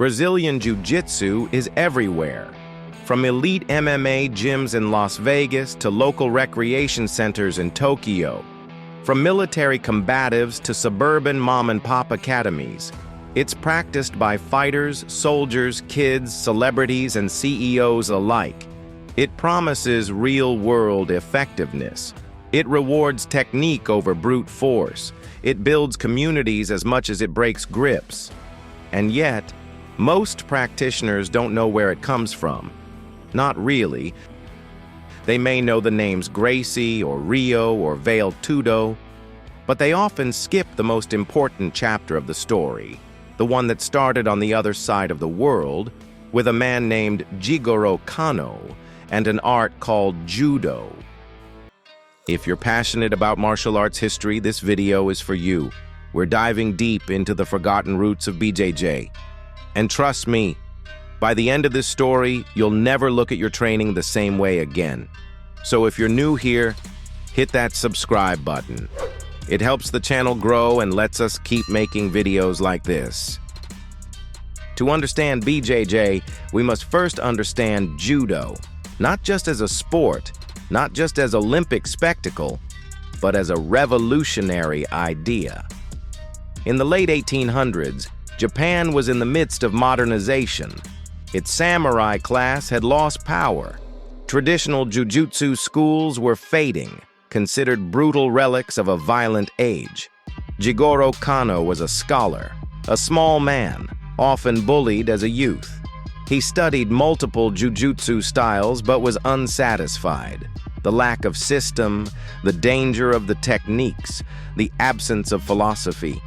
Brazilian Jiu-Jitsu is everywhere, from elite MMA gyms in Las Vegas to local recreation centers in Tokyo, from military combatives to suburban mom-and-pop academies. It's practiced by fighters, soldiers, kids, celebrities, and CEOs alike. It promises real-world effectiveness. It rewards technique over brute force. It builds communities as much as it breaks grips. And yet, most practitioners don't know where it comes from. Not really. They may know the names Gracie or Rio or Veiled Tudo, but they often skip the most important chapter of the story, the one that started on the other side of the world with a man named Jigoro Kano and an art called Judo. If you're passionate about martial arts history, this video is for you. We're diving deep into the forgotten roots of BJJ. And trust me, by the end of this story, you'll never look at your training the same way again. So if you're new here, hit that subscribe button. It helps the channel grow and lets us keep making videos like this. To understand BJJ, we must first understand Judo, not just as a sport, not just as an Olympic spectacle, but as a revolutionary idea. In the late 1800s, Japan was in the midst of modernization. Its samurai class had lost power. Traditional Jiu-Jitsu schools were fading, considered brutal relics of a violent age. Jigoro Kano was a scholar, a small man, often bullied as a youth. He studied multiple Jiu-Jitsu styles but was unsatisfied. The lack of system, the danger of the techniques, the absence of philosophy.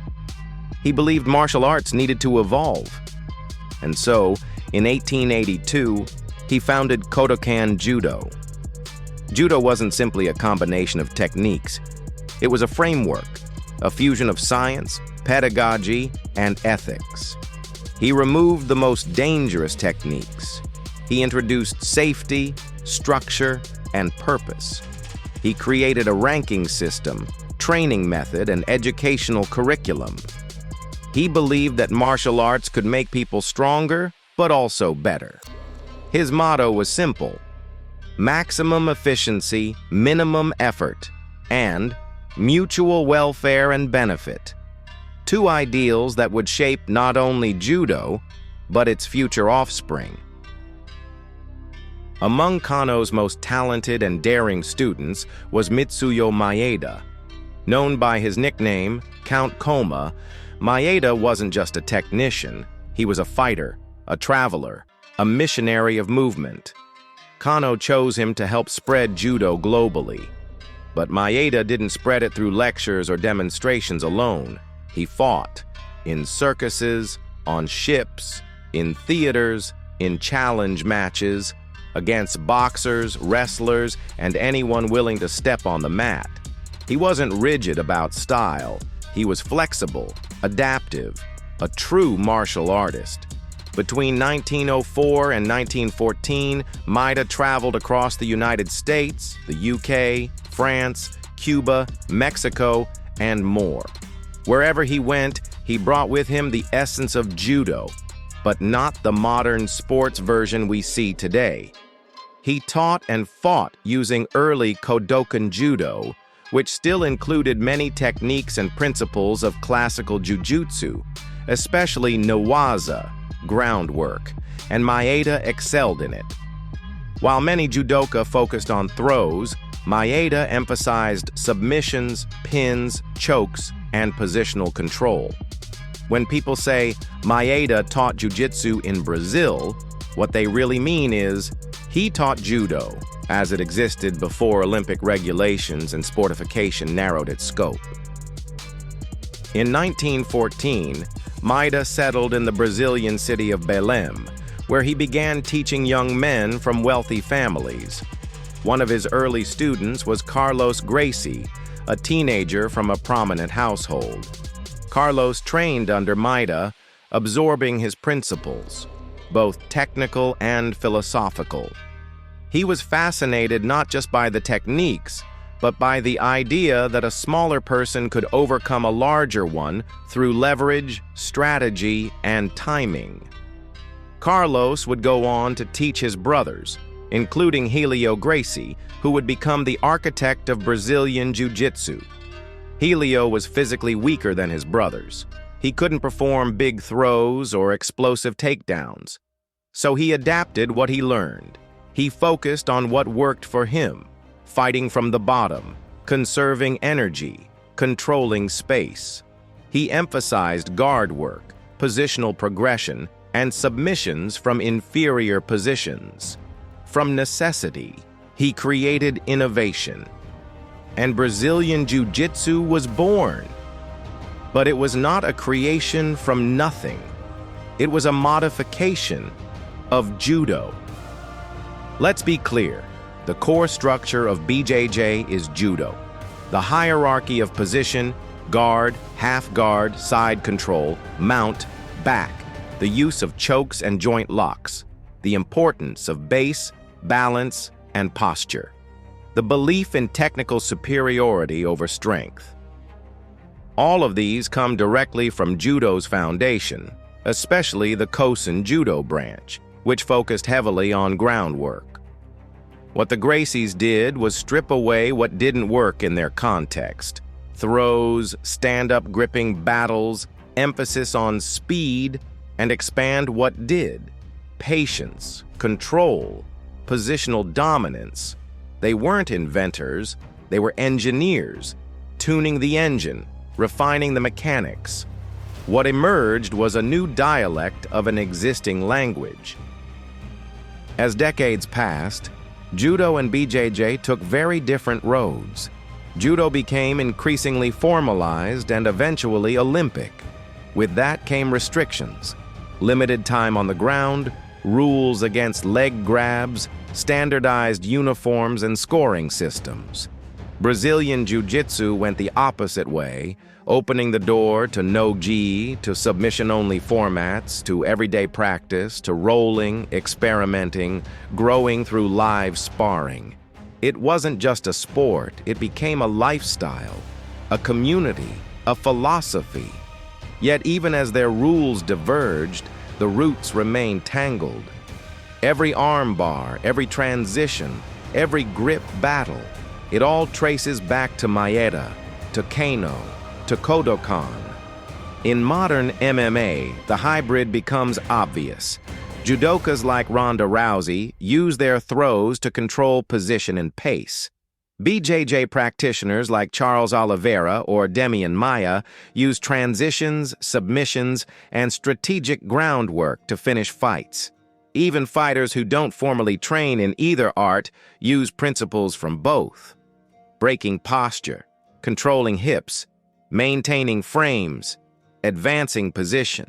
He believed martial arts needed to evolve. And so, in 1882, he founded Kodokan Judo. Judo wasn't simply a combination of techniques. It was a framework, a fusion of science, pedagogy, and ethics. He removed the most dangerous techniques. He introduced safety, structure, and purpose. He created a ranking system, training method, and educational curriculum. He believed that martial arts could make people stronger, but also better. His motto was simple: maximum efficiency, minimum effort, and mutual welfare and benefit. Two ideals that would shape not only Judo, but its future offspring. Among Kano's most talented and daring students was Mitsuyo Maeda. Known by his nickname, Count Koma, Maeda wasn't just a technician, he was a fighter, a traveler, a missionary of movement. Kano chose him to help spread Judo globally. But Maeda didn't spread it through lectures or demonstrations alone. He fought in circuses, on ships, in theaters, in challenge matches, against boxers, wrestlers, and anyone willing to step on the mat. He wasn't rigid about style. He was flexible, adaptive, a true martial artist. Between 1904 and 1914, Maeda traveled across the United States, the UK, France, Cuba, Mexico, and more. Wherever he went, he brought with him the essence of Judo, but not the modern sports version we see today. He taught and fought using early Kodokan Judo, which still included many techniques and principles of classical Jiu-Jitsu, especially Newaza, groundwork, and Maeda excelled in it. While many judoka focused on throws, Maeda emphasized submissions, pins, chokes, and positional control. When people say Maeda taught Jiu-Jitsu in Brazil, what they really mean is he taught Judo as it existed before Olympic regulations and sportification narrowed its scope. In 1914, Maeda settled in the Brazilian city of Belém, where he began teaching young men from wealthy families. One of his early students was Carlos Gracie, a teenager from a prominent household. Carlos trained under Maeda, absorbing his principles, both technical and philosophical. He was fascinated not just by the techniques, but by the idea that a smaller person could overcome a larger one through leverage, strategy, and timing. Carlos would go on to teach his brothers, including Helio Gracie, who would become the architect of Brazilian Jiu-Jitsu. Helio was physically weaker than his brothers. He couldn't perform big throws or explosive takedowns. So he adapted what he learned. He focused on what worked for him, fighting from the bottom, conserving energy, controlling space. He emphasized guard work, positional progression, and submissions from inferior positions. From necessity, he created innovation. And Brazilian Jiu-Jitsu was born. But it was not a creation from nothing. It was a modification of Judo. Let's be clear, the core structure of BJJ is Judo. The hierarchy of position, guard, half guard, side control, mount, back, the use of chokes and joint locks, the importance of base, balance, and posture, the belief in technical superiority over strength. All of these come directly from Judo's foundation, especially the Kodokan Judo branch, which focused heavily on groundwork. What the Gracies did was strip away what didn't work in their context. Throws, stand-up gripping battles, emphasis on speed, and expand what did. Patience, control, positional dominance. They weren't inventors, they were engineers, tuning the engine, refining the mechanics. What emerged was a new dialect of an existing language. As decades passed, Judo and BJJ took very different roads. Judo became increasingly formalized and eventually Olympic. With that came restrictions, limited time on the ground, rules against leg grabs, standardized uniforms and scoring systems. Brazilian Jiu-Jitsu went the opposite way, opening the door to no-gi, to submission-only formats, to everyday practice, to rolling, experimenting, growing through live sparring. It wasn't just a sport, it became a lifestyle, a community, a philosophy. Yet even as their rules diverged, the roots remained tangled. Every armbar, every transition, every grip battle, it all traces back to Maeda, to Kano, to Kodokan. In modern MMA, the hybrid becomes obvious. Judokas like Ronda Rousey use their throws to control position and pace. BJJ practitioners like Charles Oliveira or Demian Maia use transitions, submissions, and strategic groundwork to finish fights. Even fighters who don't formally train in either art use principles from both. Breaking posture, controlling hips, maintaining frames, advancing position.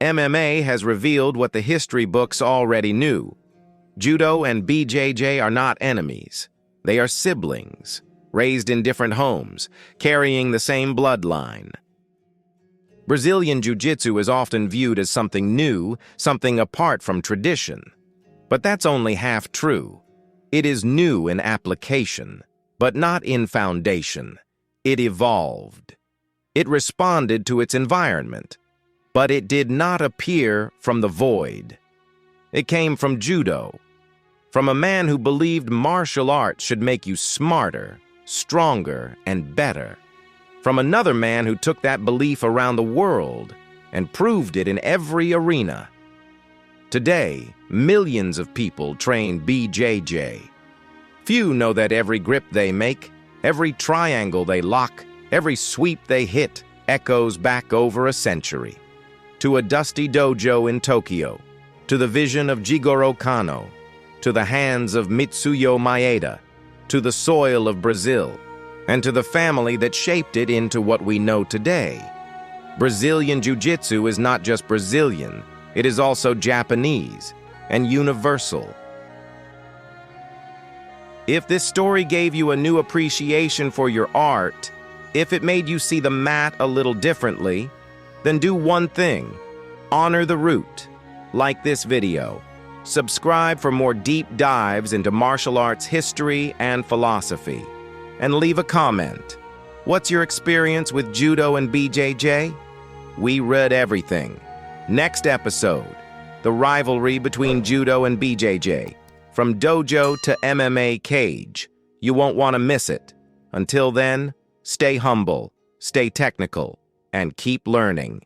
MMA has revealed what the history books already knew. Judo and BJJ are not enemies. They are siblings, raised in different homes, carrying the same bloodline. Brazilian Jiu-Jitsu is often viewed as something new, something apart from tradition. But that's only half true. It is new in application, but not in foundation. It evolved. It responded to its environment, but it did not appear from the void. It came from Judo, from a man who believed martial arts should make you smarter, stronger, and better. From another man who took that belief around the world and proved it in every arena. Today, millions of people train BJJ. Few know that every grip they make, every triangle they lock, every sweep they hit echoes back over a century. To a dusty dojo in Tokyo, to the vision of Jigoro Kano, to the hands of Mitsuyo Maeda, to the soil of Brazil, and to the family that shaped it into what we know today. Brazilian Jiu-Jitsu is not just Brazilian, it is also Japanese and universal. If this story gave you a new appreciation for your art, if it made you see the mat a little differently, then do one thing: honor the root. Like this video. Subscribe for more deep dives into martial arts history and philosophy. And leave a comment. What's your experience with Judo and BJJ? We read everything. Next episode, the rivalry between Judo and BJJ, from dojo to MMA cage. You won't want to miss it. Until then, stay humble, stay technical, and keep learning.